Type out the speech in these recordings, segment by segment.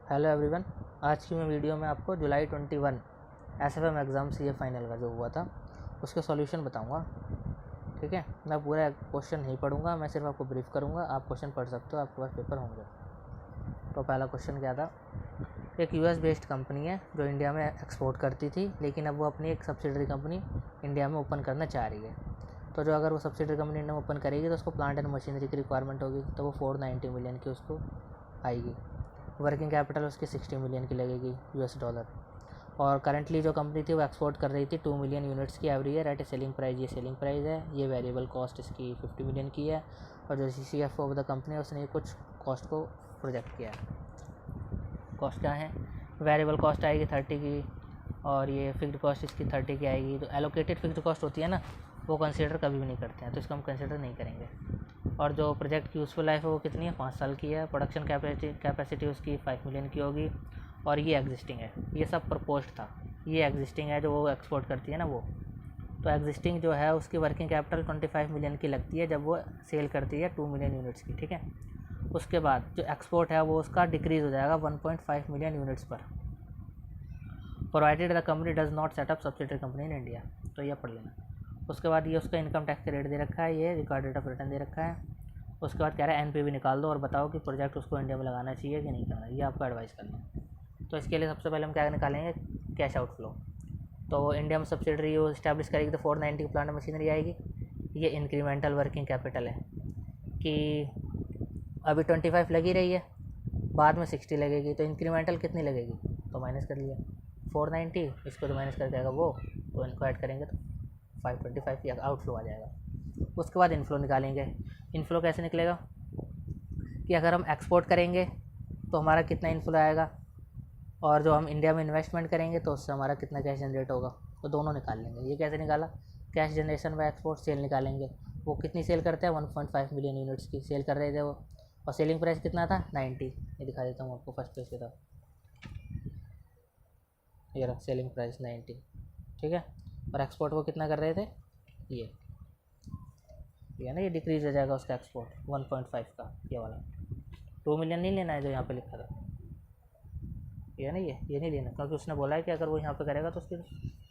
Hello everyone. आज की मैं वीडियो में आपको जुलाई 21 एसएफएम एग्ज़ाम सीए फाइनल का जो हुआ था उसके सॉल्यूशन बताऊंगा। ठीक है, मैं पूरा क्वेश्चन नहीं पढ़ूंगा, मैं सिर्फ आपको ब्रीफ करूंगा। आप क्वेश्चन पढ़ सकते हो, आपके पास पेपर होंगे। तो पहला क्वेश्चन क्या था। एक यूएस बेस्ड कंपनी है जो इंडिया में एक्सपोर्ट करती थी, लेकिन अब वो अपनी एक सब्सिडरी कंपनी इंडिया में ओपन करना चाह रही है। तो जो अगर वो सब्सिडरी कंपनी इंडिया में ओपन करेगी तो उसको प्लांट एंड मशीनरी की रिक्वायरमेंट होगी, तो वो 490 मिलियन की उसको आएगी। वर्किंग कैपिटल उसकी 60 मिलियन की लगेगी यूएस डॉलर। और करंटली जो कंपनी थी वो एक्सपोर्ट कर रही थी 2 मिलियन यूनिट्स की एवरी ईयर एट ए सेलिंग प्राइस। ये सेलिंग प्राइस है। ये वेरिएबल कॉस्ट इसकी 50 मिलियन की है। और जो CFO ऑफ द कंपनी है उसने कुछ कॉस्ट को प्रोजेक्ट किया है। कॉस्ट क्या है? वेरिएबल कॉस्ट आएगी 30 की, और ये फिक्स्ड कॉस्ट इसकी 30 की आएगी। तो एलोकेटेड फिक्स्ड कॉस्ट होती है ना, वो कंसीडर कभी भी नहीं करते हैं, तो इसको हम कंसीडर नहीं करेंगे। और जो प्रोजेक्ट की यूज़फुल लाइफ है वो कितनी है? 5 साल की है। प्रोडक्शन कैपेसिटी उसकी 5 मिलियन की होगी। और ये एग्जिस्टिंग है। ये सब प्रपोज्ड था, ये एग्जिस्टिंग है जो वो एक्सपोर्ट करती है ना वो। तो एग्जिस्टिंग जो है उसकी वर्किंग कैपिटल 25 मिलियन की लगती है जब वो सेल करती है 2 मिलियन यूनिट्स की। ठीक है, उसके बाद जो एक्सपोर्ट है वो उसका डिक्रीज़ हो जाएगा 1.5 मिलियन यूनिट्स पर, provided the company does not set up subsidiary company in India. तो ये पढ़ लेना। उसके बाद ये उसका इनकम टैक्स का रेट दे रखा है, ये रिकॉर्ड रेट ऑफ रिटर्न दे रखा है। उसके बाद कह रहा है NPV निकाल दो और बताओ कि प्रोजेक्ट उसको इंडिया में लगाना चाहिए कि नहीं करना। ये आपको एडवाइस करना है। तो इसके लिए सबसे पहले हम क्या निकालेंगे? Cash outflow. तो वो इंडिया में सब्सिडरी वो इस्टेब्लिश करेगी तो 490 की प्लांट मशीनरी आएगी। ये इंक्रीमेंटल वर्किंग कैपिटल है कि अभी 25 लगी रही है, बाद में 60 लगेगी, तो इंक्रीमेंटल कितनी लगेगी? तो माइनस कर लिया 490, इसको तो माइनस करके आएगा वो, तो इनको ऐड करेंगे तो 525 या आउटफ्लो आ जाएगा। उसके बाद इनफ्लो निकालेंगे। इनफ्लो कैसे निकलेगा कि अगर हम एक्सपोर्ट करेंगे तो हमारा कितना इनफ्लो आएगा, और जो हम इंडिया में इन्वेस्टमेंट करेंगे तो उससे हमारा कितना कैश जनरेट होगा, तो दोनों निकाल लेंगे। ये कैसे निकाला? Cash generation by export cell निकालेंगे। वो कितनी सेल करते हैं? 1.5 मिलियन यूनिट्स की सेल कर रहे थे वो, और सेलिंग प्राइस कितना था? 90। ये दिखा देता हूँ आपको फर्स्ट पेज के तरफ। ये रहा सेलिंग प्राइस 90। ठीक है, और एक्सपोर्ट वो कितना कर रहे थे? ये ना, ये डिक्रीज हो जाएगा उसका एक्सपोर्ट 1.5 का। ये वाला 2 मिलियन नहीं लेना है जो यहाँ पे लिखा था, ये ना, ये नहीं लेना, क्योंकि उसने बोला है कि अगर वो यहाँ पे करेगा तो उसके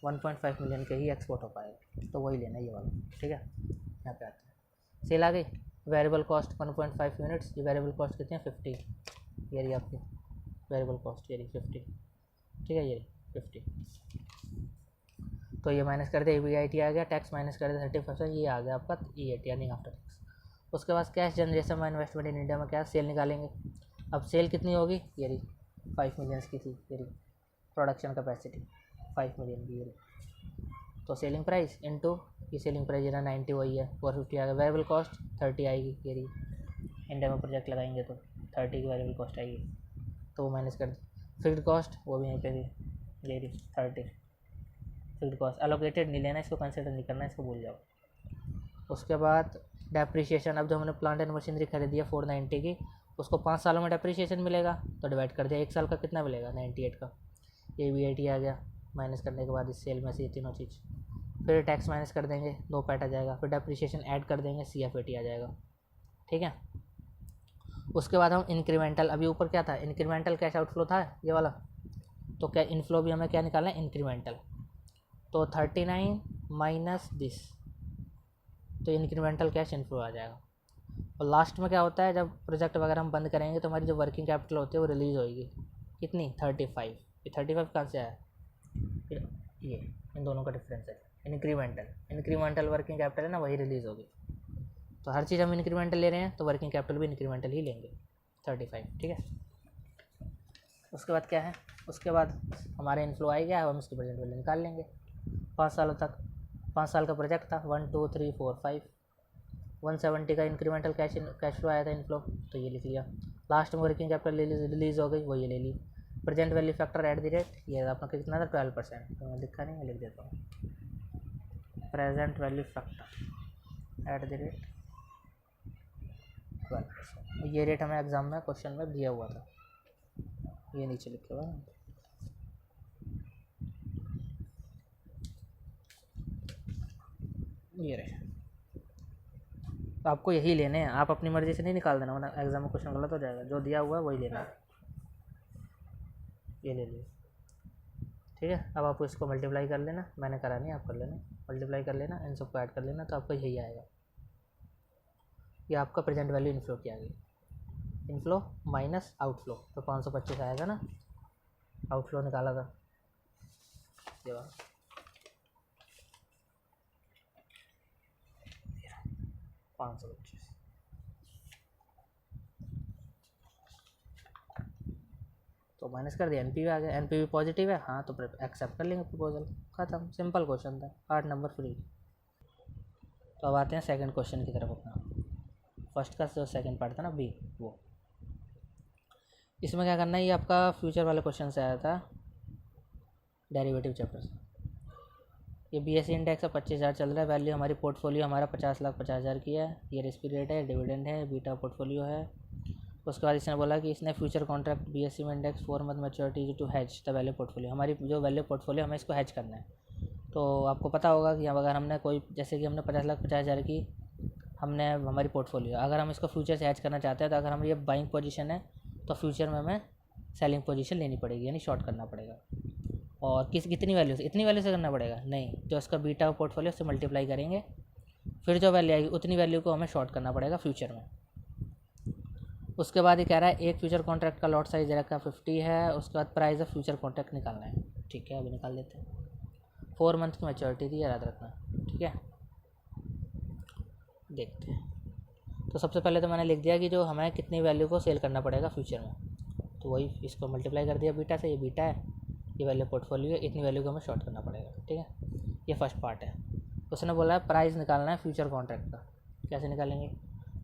1.5 मिलियन के ही एक्सपोर्ट हो पाएगा, तो वही लेना है ये वाला। ठीक है, यहाँ पे आते हैं। सेल आ गई। Variable cost 1.5 units. ये वेरिएबल कॉस्ट कितनी है? 50। ये रही आपकी वेरिएबल कॉस्ट, ये रही 50। ठीक है, ये रही 50। तो ये माइनस कर दे, EBIT आ गया। टैक्स माइनस कर दे 30%, ये आ गया आपका EAT यानी आफ्टर टैक्स। उसके बाद कैश जनरेशन में इन्वेस्टमेंट इन इंडिया में क्या? सेल निकालेंगे। अब सेल कितनी होगी? ये रही 5 मिलियंस की थी, ये रही प्रोडक्शन कैपेसिटी 5 मिलियन की, ये रही। तो सेलिंग प्राइस इनटू ये सेलिंग प्राइस ना 90 वही है, 450 आ गया। वेरिएबल कॉस्ट 30 आएगी, ये रही। इंडिया में प्रोजेक्ट लगाएंगे तो 30 की वेरिएबल कॉस्ट आएगी, तो वो माइनस कर दी। फिक्स्ड कॉस्ट वो भी यहीं पे थी, ये रही 30। फिक्स्ड कॉस्ट एलोकेटेड नहीं लेना, इसको कंसिडर नहीं करना, इसको भूल जाओ। उसके बाद डेप्रिसिएशन। अब जो हमने प्लांट एंड मशीनरी खरीदी है 490 की, उसको 5 सालों में डेप्रिसिएशन मिलेगा, तो डिवाइड कर दिया। 1 साल का कितना मिलेगा? 98 का। EBIT आ गया माइनस करने के बाद इस सेल में से ये तीनों चीज़। फिर टैक्स माइनस कर देंगे, 2 पैट आ जाएगा। फिर डेप्रिसिएशन ऐड कर देंगे, CFAT आ जाएगा। ठीक है, उसके बाद हम इंक्रीमेंटल, अभी ऊपर क्या था? इंक्रीमेंटल कैश आउटफ्लो था ये वाला, तो क्या इनफ्लो भी हमें क्या निकालना है? इंक्रीमेंटल। तो 39 माइनस दिस, तो इंक्रीमेंटल कैश इनफ्लो आ जाएगा। और लास्ट में क्या होता है, जब प्रोजेक्ट वगैरह हम बंद करेंगे तो हमारी जो वर्किंग कैपिटल होती है वो रिलीज़ होगी। कितनी? 35। ये 35 कहाँ से आया? फिर ये इन दोनों का डिफरेंस है। इंक्रीमेंटल वर्किंग कैपिटल है ना, वही रिलीज़ होगी। तो हर चीज़ हम इंक्रीमेंटल ले रहे हैं तो वर्किंग कैपिटल भी इंक्रीमेंटल ही लेंगे, 35। ठीक है, उसके बाद क्या है? उसके बाद हमारा इनफ्लो आ गया, हम इसकी प्रेजेंट वैल्यू निकाल लेंगे 5 सालों तक। 5 साल का प्रोजेक्ट था। 1 2 3 4 5 170 का इंक्रीमेंटल कैश फ्लो आया था, इनफ्लो, तो ये लिख लिया। लास्ट में वर्किंग कैपिटल रिलीज़ हो गई, वो ये ले ली। Present value factor at the rate, ये अपना कितना था? 12%। तो मैं लिखा नहीं, मैं लिख देता हूँ। Present value factor at the rate 12%। ये रेट हमें एग्जाम में क्वेश्चन में दिया हुआ था, ये नीचे लिखे हुआ है। ये रहे, तो आपको यही लेने हैं, आप अपनी मर्ज़ी से नहीं निकाल देना, वरना एग्जाम में क्वेश्चन गलत हो जाएगा। जो दिया हुआ है वही लेना है। ये ले लिया, ठीक है। अब आप इसको मल्टीप्लाई कर लेना, मैंने करा नहीं, आप कर लेना, मल्टीप्लाई कर लेना, इन सबको ऐड कर लेना, तो आपका यही आएगा। ये आपका प्रेजेंट वैल्यू इनफ्लो की आ गई, इनफ्लो माइनस आउटफ्लो, तो 525 आएगा ना, आउटफ्लो निकाला था ये बात। 525 तो माइनस कर दिया, एनपीवी आ गया, एनपीवी पॉजिटिव है, हाँ तो एक्सेप्ट कर लेंगे प्रपोजल, खत्म, सिंपल क्वेश्चन था, 8 नंबर फ्री। तो अब आते हैं सेकंड क्वेश्चन की तरफ अपना, फर्स्ट का जो सेकंड पार्ट था ना बी, वो इसमें क्या करना है, ये आपका फ्यूचर वाले क्वेश्चन से आया था डेरिवेटिव चैप्टर से। ये बीएससी इंडेक्स है, 25,000 चल रहा है, वैल्यू हमारी पोर्टफोलियो हमारा 50,50,000 की है, ये रिस्क रेट है, डिविडेंड है, बीटा पोर्टफोलियो है। उसके बाद इसने बोला कि इसने फ्यूचर कॉन्ट्रैक्ट बीएससी में index 4 month maturity to has the value portfolio, हमारी जो वैल्यू पोर्टफोलियो हमें इसको हैज करना है। तो आपको पता होगा कि अगर हमने कोई, जैसे कि हमने 50,50,000 की हमने हमारी पोर्टफोलियो, अगर हम इसको फ्यूचर से हैज करना चाहते हैं, तो अगर हम ये बाइंग पोजीशन है तो फ्यूचर में हमें सेलिंग पोजीशन लेनी पड़ेगी, यानी शॉर्ट करना पड़ेगा। और कितनी वैल्यू से, इतनी वैल्यू से करना पड़ेगा नहीं, जो इसका बीटा पोर्टफोलियो से मल्टीप्लाई करेंगे, फिर जो वैल्यू आएगी उतनी वैल्यू को हमें शॉर्ट करना पड़ेगा फ्यूचर में। उसके बाद ये कह रहा है एक फ्यूचर कॉन्ट्रैक्ट का लॉट साइज रखा 50 है, उसके बाद प्राइस ऑफ फ्यूचर कॉन्ट्रैक्ट निकालना है, ठीक है, अभी निकाल लेते हैं। 4 मंथ की मैच्योरिटी थी, याद रखना, ठीक है। देखते हैं, तो सबसे पहले तो मैंने लिख दिया कि जो हमें कितनी वैल्यू को सेल करना पड़ेगा फ्यूचर में, तो वही इसको मल्टीप्लाई कर दिया बीटा से, ये बीटा है, ये वैल्यू पोर्टफोलियो है, इतनी वैल्यू को हमें शॉर्ट करना पड़ेगा, ठीक है। ये फर्स्ट पार्ट है। उसने बोला है प्राइस निकालना है फ्यूचर कॉन्ट्रैक्ट का, कैसे निकालेंगे,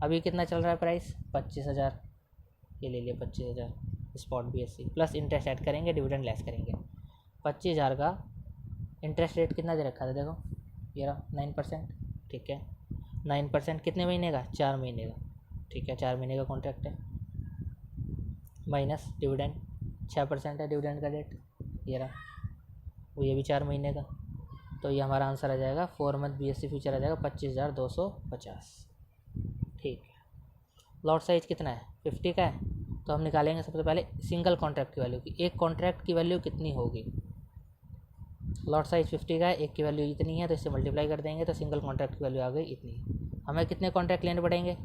अभी कितना चल रहा है प्राइस, 25,000, ये ले लिया 25,000 spot BSc, plus interest add करेंगे, डिविडेंड लेस करेंगे। 25,000 का इंटरेस्ट रेट कितना दे रखा था, देखो ये रहा 9%, ठीक है। 9% कितने महीने का, 4 महीने का, ठीक है, 4 महीने का कॉन्ट्रैक्ट है, माइनस डिविडेंड 6% है डिविडेंड का रेट, ये रहा, वो ये भी 4 महीने का, तो ये हमारा आंसर आ जाएगा 4 मंथ बीएससी फ्यूचर आ जाएगा 25,250, ठीक है। लॉट साइज कितना है, 50 का है, तो हम निकालेंगे सबसे पहले सिंगल कॉन्ट्रैक्ट की वैल्यू की, एक कॉन्ट्रैक्ट की वैल्यू कितनी होगी, लॉट साइज 50 का है, एक की वैल्यू इतनी है, तो इससे मल्टीप्लाई कर देंगे, तो सिंगल कॉन्ट्रैक्ट की वैल्यू आ गई इतनी। हमें कितने कॉन्ट्रैक्ट लेने पड़ेंगे,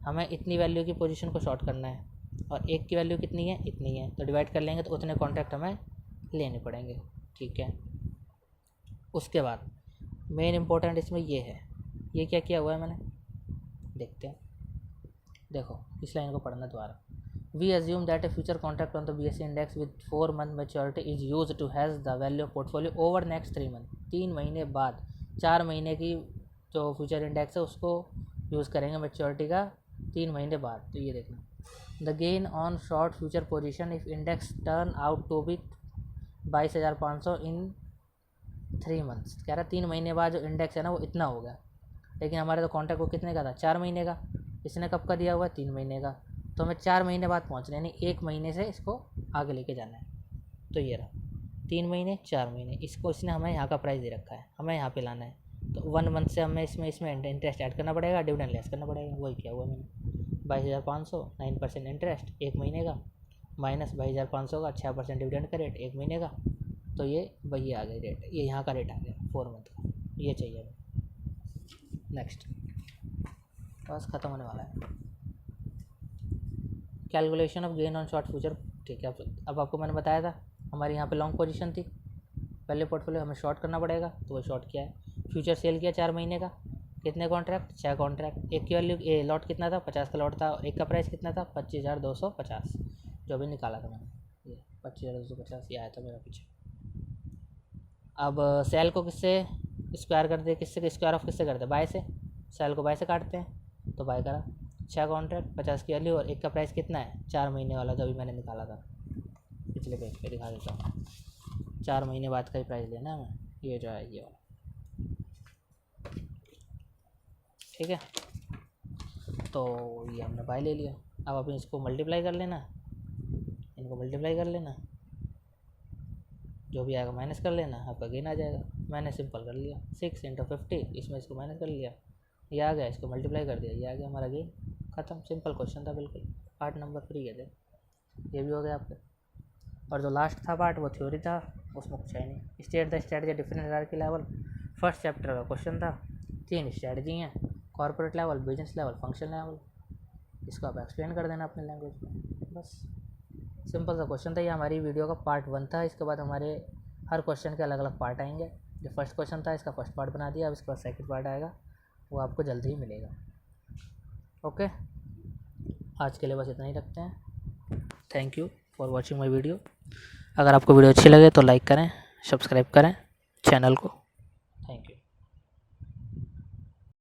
हमें इतनी वैल्यू की पोजीशन को शॉर्ट करना है, और एक की वैल्यू कितनी है, इतनी है, तो डिवाइड कर लेंगे, तो उतने कॉन्ट्रैक्ट हमें लेने पड़ेंगे, ठीक है। उसके बाद मेन इंपॉर्टेंट इसमें ये है, ये क्या किया हुआ है मैंने, देखते हैं, देखो इस लाइन को पढ़ना दोबारा। We assume that a future contract on the BSE index with 4 month maturity is used to hedge the value of portfolio over next 3 months। 3 महीने बाद, 4 महीने की जो फ्यूचर इंडेक्स है उसको यूज़ करेंगे मैच्योरिटी का 3 महीने बाद। तो ये देखना, the gain on short future position if index turn out to be 22,500 in 3 months. कह रहा 3 महीने बाद जो इंडेक्स है ना वो इतना होगा, लेकिन हमारे तो कॉन्ट्रैक्ट वो कितने का था, 4 महीने का, इसने कब का दिया हुआ है, 3 महीने का, तो हमें 4 महीने बाद पहुँचना है, यानी 1 महीने से इसको आगे लेके जाना है। तो ये रहा 3 महीने 4 महीने, इसको इसने हमें यहाँ का प्राइस दे रखा है, हमें यहाँ पे लाना है, तो 1 मंथ से हमें इसमें इंटरेस्ट ऐड करना पड़ेगा, डिविडेंड लेस करना पड़ेगा, वही किया हुआ मैंने। 22,500 9% इंटरेस्ट 1 महीने का, माइनस 22,500 का 6% डिविडेंड का रेट 1 महीने का, तो ये वही आ गया रेट, ये यहाँ का रेट आ गया 4 मंथ का, ये चाहिए हमें। नेक्स्ट, बस ख़त्म होने वाला है। Calculation of gain on short future, ठीक है। अब आपको मैंने बताया था हमारी यहाँ पे लॉन्ग पोजीशन थी, पहले पोर्टफोलियो हमें शॉर्ट करना पड़ेगा, तो वो शॉर्ट किया है। फ्यूचर सेल किया 4 महीने का, कितने कॉन्ट्रैक्ट, 6 कॉन्ट्रैक्ट, एक की वैल्यू ए लॉट कितना था, 50 का लॉट था, और एक का प्राइस कितना था 25,250, जो भी निकाला था मैंने, ये 25,250 ये आया था मेरा पीछे। अब सेल को किससे स्क्वायर कर दे, किससे स्क्वायर ऑफ किससे करते हैं, बाय से, सेल को बाय से काटते हैं, तो बाय करा, 6 कॉन्ट्रैक्ट 50 की वैल्यू, और एक का प्राइस कितना है 4 महीने वाला, जो अभी मैंने निकाला था, पिछले पेज पे दिखा देता हूँ, 4 महीने बाद का ही प्राइस लेना है हमें, ये जो है ये वाला, ठीक है। तो ये हमने बाय ले लिया, अब अपन इसको मल्टीप्लाई कर लेना, इनको मल्टीप्लाई कर लेना, जो भी आएगा माइनस कर लेना, आपका गेन आ जाएगा। मैंने सिंपल कर लिया 6 × 50, इसमें इसको माइनस कर लिया, ये आ गया, इसको मल्टीप्लाई कर दिया, ये आ गया हमारा गेन, ख़त्म। सिंपल क्वेश्चन था बिल्कुल, 8 नंबर फ्री है थे, ये भी हो गया आपका। और जो लास्ट था पार्ट वो थ्योरी था, उसमें कुछ है नहीं। State the strategy different hierarchy level, first chapter का क्वेश्चन था। 3 स्ट्रेटजी हैं, corporate level, business level, function level. इसको आप एक्सप्लेन कर देना अपने लैंग्वेज में, बस सिंपल सा क्वेश्चन था। ये हमारी वीडियो का पार्ट 1 था। इसके बाद हमारे हर क्वेश्चन के अलग अलग पार्ट आएंगे। जो फर्स्ट क्वेश्चन था इसका फर्स्ट पार्ट बना दिया, अब इसके बाद सेकंड पार्ट आएगा, वो आपको जल्दी ही मिलेगा। ओके, आज के लिए बस इतना ही रखते हैं। Thank you for watching my video. अगर आपको वीडियो अच्छी लगे तो लाइक करें, सब्सक्राइब करें चैनल को।